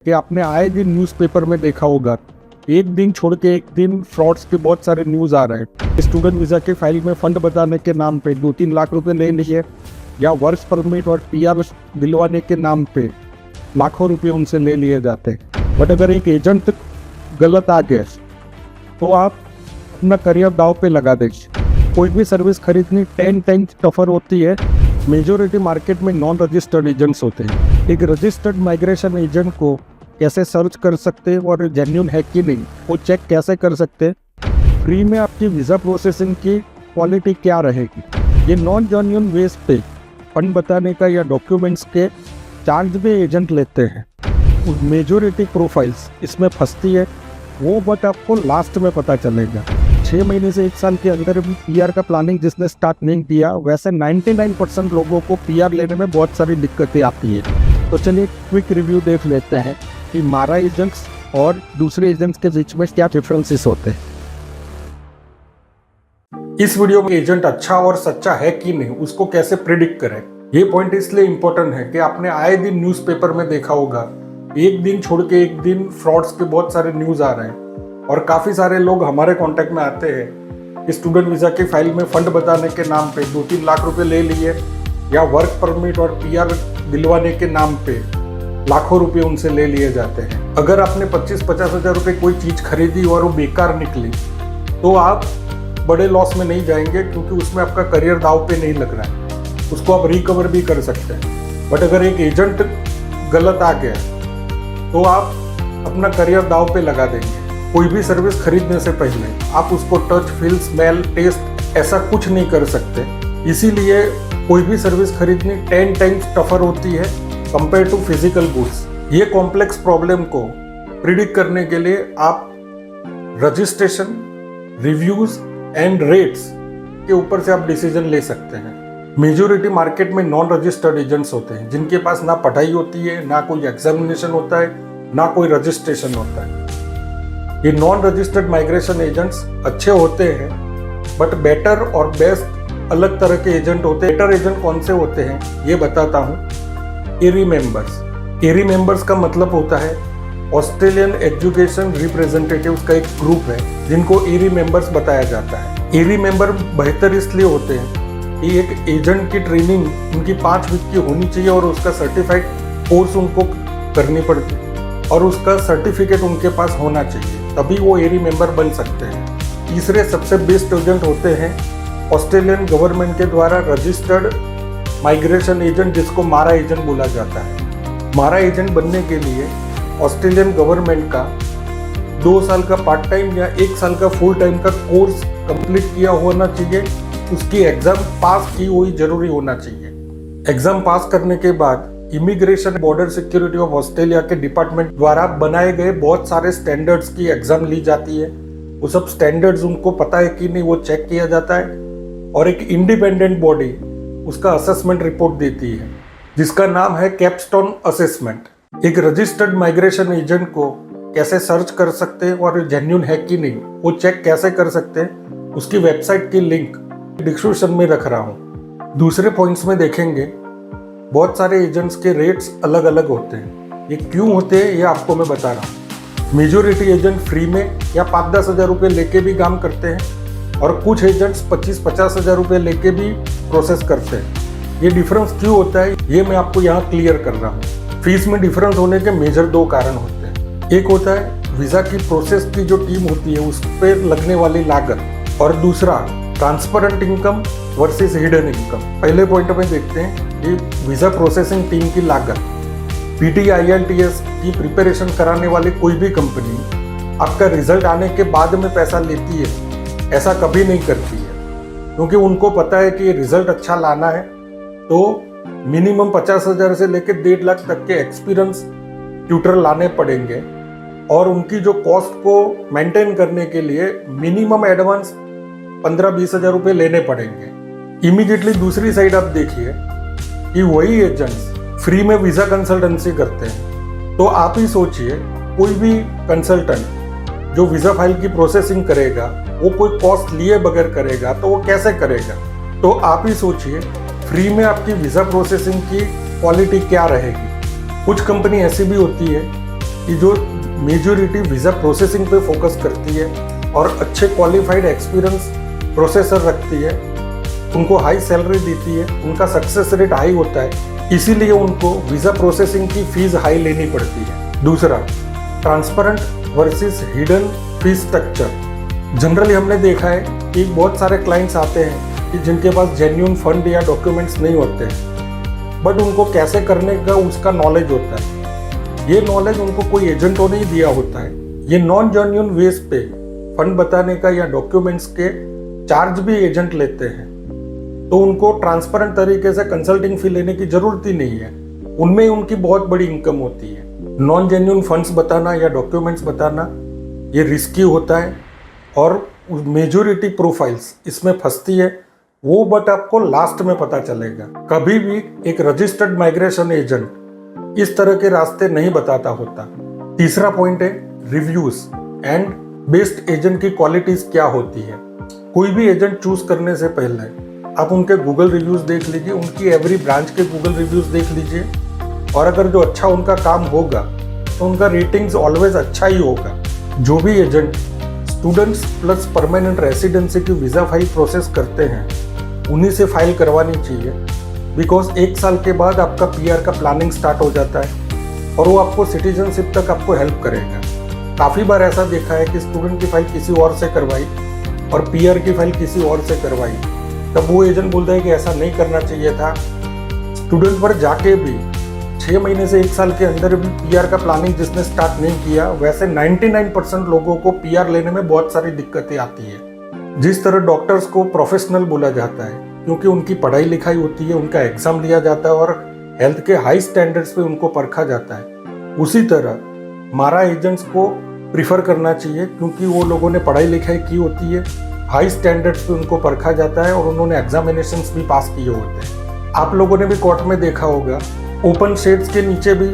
कि आपने आए दिन न्यूज़पेपर में देखा होगा, एक दिन छोड़ के एक दिन फ्रॉड्स के बहुत सारे न्यूज़ आ रहे हैं। स्टूडेंट वीज़ा के फाइल में फंड बताने के नाम पे 2-3 लाख रुपए ले लिए, या वर्क परमिट और पीआर दिलवाने के नाम पे लाखों रुपए उनसे ले लिए जाते हैं। बट अगर एक एजेंट गलत आ गया तो आप अपना करियर दाव पे लगा देंगे। कोई भी सर्विस खरीदनी 10 टाइम्स टफर होती है। मेजोरिटी मार्केट में नॉन रजिस्टर्ड एजेंट्स होते हैं। एक रजिस्टर्ड माइग्रेशन एजेंट को कैसे सर्च कर सकते हैं और जेन्युइन है कि नहीं वो चेक कैसे कर सकते हैं, फ्री में आपकी वीज़ा प्रोसेसिंग की क्वालिटी क्या रहेगी, ये नॉन जेन्युइन वेज पे फंड बताने का या डॉक्यूमेंट्स के चार्ज भी एजेंट लेते हैं। मेजोरिटी प्रोफाइल्स इसमें फंसती है, वो बट आपको लास्ट में पता चलेगा। 6 महीने से 1 साल के अंदर भी पीआर का प्लानिंग जिसने स्टार्ट नहीं किया, वैसे 99% लोगों को पीआर लेने में बहुत सारी दिक्कतें आती है। तो चलिए क्विक रिव्यू देख लेते हैं कि मारा एजेंट्स और दूसरे एजेंट्स के बीच में क्या डिफरेंसेस होते हैं। इस वीडियो में एजेंट अच्छा और सच्चा है कि नहीं उसको कैसे प्रिडिक्ट करें, ये पॉइंट इसलिए इम्पोर्टेंट है कि आपने आए दिन न्यूज़पेपर में देखा होगा, एक दिन छोड़ के एक दिन फ्रॉड्स के बहुत सारे न्यूज़ आ रहे हैं। और काफ़ी सारे लोग हमारे कांटेक्ट में आते हैं कि स्टूडेंट वीज़ा के फाइल में फंड बताने के नाम पे 2-3 लाख रुपए ले लिए, या वर्क परमिट और पीआर दिलवाने के नाम पे लाखों रुपए उनसे ले लिए जाते हैं। अगर आपने 25-50 हज़ार रुपये कोई चीज़ खरीदी और वो बेकार निकली तो आप बड़े लॉस में नहीं जाएंगे, क्योंकि उसमें आपका करियर दाव पे नहीं लग रहा है, उसको आप रिकवर भी कर सकते हैं। बट अगर एक एजेंट गलत आ गया तो आप अपना करियर दाव पे लगा देंगे। कोई भी सर्विस खरीदने से पहले आप उसको टच, फील, स्मेल, टेस्ट ऐसा कुछ नहीं कर सकते। इसीलिए कोई भी सर्विस खरीदनी 10 टाइम्स टफर होती है कंपेयर टू फिजिकल गुड्स। ये कॉम्प्लेक्स प्रॉब्लम को प्रिडिक्ट करने के लिए आप रजिस्ट्रेशन, रिव्यूज एंड रेट्स के ऊपर से आप डिसीजन ले सकते हैं। मेजोरिटी मार्केट में नॉन रजिस्टर्ड एजेंट्स होते हैं, जिनके पास ना पढ़ाई होती है, ना कोई एग्जामिनेशन होता है, ना कोई रजिस्ट्रेशन होता है। ये नॉन रजिस्टर्ड माइग्रेशन एजेंट्स अच्छे होते हैं, बट बेटर और बेस्ट अलग तरह के एजेंट होते हैं। बेटर एजेंट कौन से होते हैं ये बताता हूँ। एरी मेंबर्स। एरी मेंबर्स का मतलब होता है ऑस्ट्रेलियन एजुकेशन रिप्रेजेंटेटिव्स का एक ग्रुप है, जिनको एरी मेंबर्स बताया जाता है। एरी मेंबर बेहतर इसलिए होते हैं कि एक एजेंट की ट्रेनिंग उनकी 5 वीक की होनी चाहिए और उसका सर्टिफाइड कोर्स उनको करनी पड़ती है और उसका सर्टिफिकेट उनके पास होना चाहिए, तभी वो एरी मेंबर बन सकते हैं। तीसरे सबसे बेस्ट एजेंट होते हैं ऑस्ट्रेलियन गवर्नमेंट के द्वारा रजिस्टर्ड माइग्रेशन एजेंट, जिसको मारा एजेंट बोला जाता है। मारा एजेंट बनने के लिए ऑस्ट्रेलियन गवर्नमेंट का 2 साल का पार्ट टाइम या 1 साल का फुल टाइम का कोर्स कंप्लीट किया होना चाहिए। उसकी एग्जाम पास की हुई जरूरी होना चाहिए। एग्जाम पास करने के बाद immigration border security of Australia के डिपार्टमेंट द्वारा बनाए गए बहुत सारे स्टैंडर्ड्स की एग्जाम ली जाती है। वो सब स्टैंडर्ड्स उनको पता है कि नहीं वो चेक किया जाता है, और एक इंडिपेंडेंट बॉडी उसका असेसमेंट रिपोर्ट देती है, जिसका नाम है कैपस्टोन असेसमेंट। एक रजिस्टर्ड माइग्रेशन एजेंट को कैसे सर्च कर सकते हैं और जेन्युइन है कि नहीं वो चेक कैसे कर सकते हैं, उसकी वेबसाइट की लिंक डिस्क्रिप्शन में रख रहा हूँ। दूसरे पॉइंट्स में देखेंगे बहुत सारे एजेंट्स के रेट्स अलग अलग होते हैं। ये क्यों होते हैं ये आपको मैं बता रहा हूँ। मेजोरिटी एजेंट फ्री में या 5-10 हज़ार रुपये लेके भी काम करते हैं, और कुछ एजेंट्स 25-50 हज़ार रुपये लेके भी प्रोसेस करते हैं। ये डिफरेंस क्यों होता है ये मैं आपको यहाँ क्लियर कर रहा हूँ। फीस में डिफरेंस होने के मेजर 2 कारण होते हैं। एक होता है वीज़ा की प्रोसेस की जो टीम होती है उस पर लगने वाली लागत, और दूसरा transparent income versus hidden income. पहले पॉइंट में देखते हैं कि वीज़ा प्रोसेसिंग टीम की लागत। पीटी IELTS की प्रिपरेशन कराने वाली कोई भी कंपनी आपका रिजल्ट आने के बाद में पैसा लेती है, ऐसा कभी नहीं करती है, क्योंकि उनको पता है कि रिजल्ट अच्छा लाना है तो मिनिमम 50 हज़ार से लेकर 1.5 लाख तक के एक्सपीरियंस ट्यूटर लाने पड़ेंगे, और उनकी जो कॉस्ट को मेंटेन करने के लिए मिनिमम एडवांस 15-20 हज़ार रुपये लेने पड़ेंगे। इमीडिएटली दूसरी साइड आप देखिए कि वही एजेंट्स फ्री में वीज़ा कंसल्टेंसी करते हैं। तो आप ही सोचिए, कोई भी कंसल्टेंट जो वीज़ा फाइल की प्रोसेसिंग करेगा वो कोई कॉस्ट लिए बगैर करेगा तो वो कैसे करेगा। तो आप ही सोचिए फ्री में आपकी वीज़ा प्रोसेसिंग की क्वालिटी क्या रहेगी। कुछ कंपनी ऐसी भी होती है कि जो मेजॉरिटी वीज़ा प्रोसेसिंग पे फोकस करती है और अच्छे क्वालिफाइड एक्सपीरियंस प्रोसेसर रखती है, उनको हाई सैलरी देती है, उनका सक्सेस रेट हाई होता है, इसीलिए उनको वीज़ा प्रोसेसिंग की फीस हाई लेनी पड़ती है। दूसरा, transparent versus hidden fees structure. Generally हमने देखा है कि बहुत सारे क्लाइंट्स आते हैं कि जिनके पास जेन्युइन फंड या डॉक्यूमेंट्स नहीं होते हैं, बट उनको कैसे करने का उसका नॉलेज होता है। ये नॉलेज उनको कोई एजेंटों ने ही दिया होता है। ये नॉन जेन्युइन वेज पे फंड बताने का या डॉक्यूमेंट्स के चार्ज भी एजेंट लेते हैं, तो उनको ट्रांसपेरेंट तरीके से कंसल्टिंग फी लेने की जरूरत ही नहीं है। उनमें उनकी बहुत बड़ी इनकम होती है। नॉन जेन्युइन फंड्स बताना या डॉक्यूमेंट्स बताना ये रिस्की होता है और मेजॉरिटी प्रोफाइल्स इसमें फंसती है वो, बट आपको लास्ट में पता चलेगा। कभी भी एक रजिस्टर्ड माइग्रेशन एजेंट इस तरह के रास्ते नहीं बताता होता। तीसरा पॉइंट है रिव्यूज एंड बेस्ट एजेंट की क्वालिटीज क्या होती है। कोई भी एजेंट चूज करने से पहले आप उनके गूगल रिव्यूज देख लीजिए, उनकी एवरी ब्रांच के गूगल रिव्यूज देख लीजिए, और अगर जो अच्छा उनका काम होगा तो उनका रेटिंग्स ऑलवेज अच्छा ही होगा। जो भी agent students plus permanent residency की वीज़ा फाइल प्रोसेस करते हैं उन्हीं से फाइल करवानी चाहिए, बिकॉज 1 साल के बाद आपका पीआर का प्लानिंग स्टार्ट हो जाता है और वो आपको सिटीजनशिप तक आपको हेल्प करेगा। काफ़ी बार ऐसा देखा है कि स्टूडेंट की फाइल किसी और से करवाई और पीआर की फाइल किसी और से करवाई, तब वो एजेंट बोलता है कि ऐसा नहीं करना चाहिए था। स्टूडेंट पर जाके भी 6 महीने से 1 साल के अंदर भी पीआर का प्लानिंग जिसने स्टार्ट नहीं किया, वैसे 99% लोगों को पीआर लेने में बहुत सारी दिक्कतें आती है। जिस तरह डॉक्टर्स को प्रोफेशनल बोला जाता है क्योंकि उनकी पढ़ाई लिखाई होती है, उनका एग्जाम लिया जाता है और हेल्थ के हाई स्टैंडर्ड्स पे उनको परखा जाता है, उसी तरह मारा एजेंट्स को प्रिफर करना चाहिए क्योंकि वो लोगों ने पढ़ाई लिखाई की होती है, हाई स्टैंडर्ड्स पे उनको परखा जाता है और उन्होंने एग्जामिनेशंस भी पास किए होते हैं। आप लोगों ने भी कोर्ट में देखा होगा, ओपन शेड्स के नीचे भी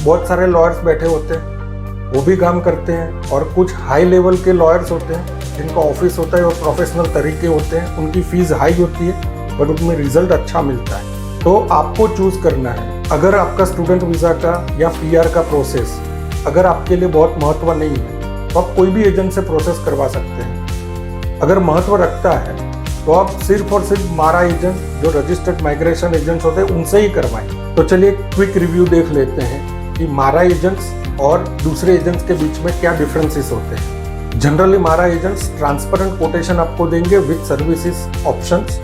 बहुत सारे लॉयर्स बैठे होते हैं, वो भी काम करते हैं, और कुछ हाई लेवल के लॉयर्स होते हैं जिनका ऑफिस होता है और प्रोफेशनल तरीके होते हैं, उनकी फीस हाई होती है बट उनमें रिजल्ट अच्छा मिलता है। तो आपको चूज करना है, अगर आपका स्टूडेंट वीज़ा का या पीआर का प्रोसेस अगर आपके लिए बहुत महत्व नहीं है तो आप कोई भी एजेंट से प्रोसेस करवा सकते हैं। अगर महत्व रखता है तो आप सिर्फ और सिर्फ मारा एजेंट, जो रजिस्टर्ड माइग्रेशन एजेंट्स होते हैं, उनसे ही करवाएं। तो चलिए क्विक रिव्यू देख लेते हैं कि मारा एजेंट्स और दूसरे एजेंट्स के बीच में क्या डिफरेंसेस होते हैं। जनरली मारा एजेंट्स ट्रांसपेरेंट कोटेशन आपको देंगे विद सर्विसेज ऑप्शंस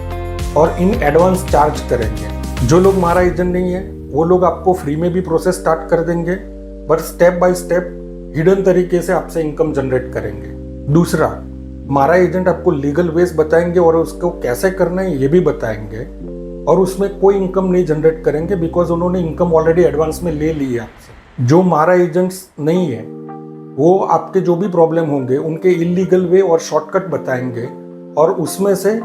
और इन एडवांस चार्ज करेंगे। जो लोग मारा एजेंट नहीं है वो लोग आपको फ्री में भी प्रोसेस स्टार्ट कर देंगे, but step by step hidden तरीके से आपसे इनकम जनरेट करेंगे। दूसरा, मारा एजेंट आपको लीगल वेज बताएंगे और उसको कैसे करना है ये भी बताएंगे, और उसमें कोई इनकम नहीं जनरेट करेंगे बिकॉज उन्होंने इनकम ऑलरेडी एडवांस में ले ली है आपसे। जो मारा एजेंट्स नहीं है वो आपके जो भी प्रॉब्लम होंगे उनके इलीगल वे और शॉर्टकट बताएंगे और उसमें से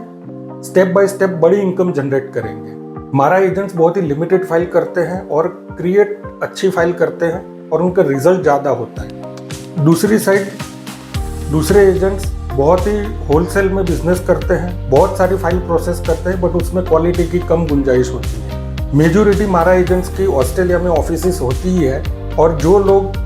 स्टेप बाय स्टेप बड़ी इनकम जनरेट करेंगे। मारा एजेंट्स बहुत ही लिमिटेड फाइल करते हैं और क्रिएट अच्छी फाइल करते हैं और उनका रिजल्ट ज़्यादा होता है। दूसरी साइड दूसरे एजेंट्स बहुत ही होलसेल में बिजनेस करते हैं, बहुत सारी फाइल प्रोसेस करते हैं, बट उसमें क्वालिटी की कम गुंजाइश होती है। मेजॉरिटी मारा एजेंट्स की ऑस्ट्रेलिया में ऑफिसेस होती ही है, और जो लोग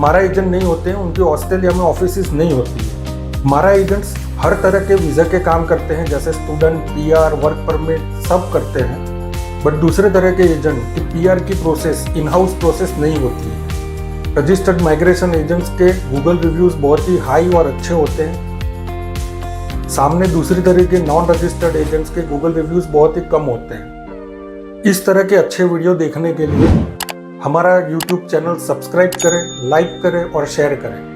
मारा एजेंट नहीं होते हैं उनकी ऑस्ट्रेलिया में ऑफिसेस नहीं होती है। मारा एजेंट्स हर तरह के वीज़ा के काम करते हैं, जैसे स्टूडेंट, पीआर, वर्क परमिट सब करते हैं, बट दूसरे तरह के एजेंट की पीआर की प्रोसेस इन हाउस प्रोसेस नहीं होती है। रजिस्टर्ड माइग्रेशन एजेंट्स के गूगल रिव्यूज़ बहुत ही हाई और अच्छे होते हैं, सामने दूसरी तरह के नॉन रजिस्टर्ड एजेंट्स के गूगल रिव्यूज़ बहुत ही कम होते हैं। इस तरह के अच्छे वीडियो देखने के लिए हमारा YouTube चैनल सब्सक्राइब करें, लाइक करें और शेयर करें।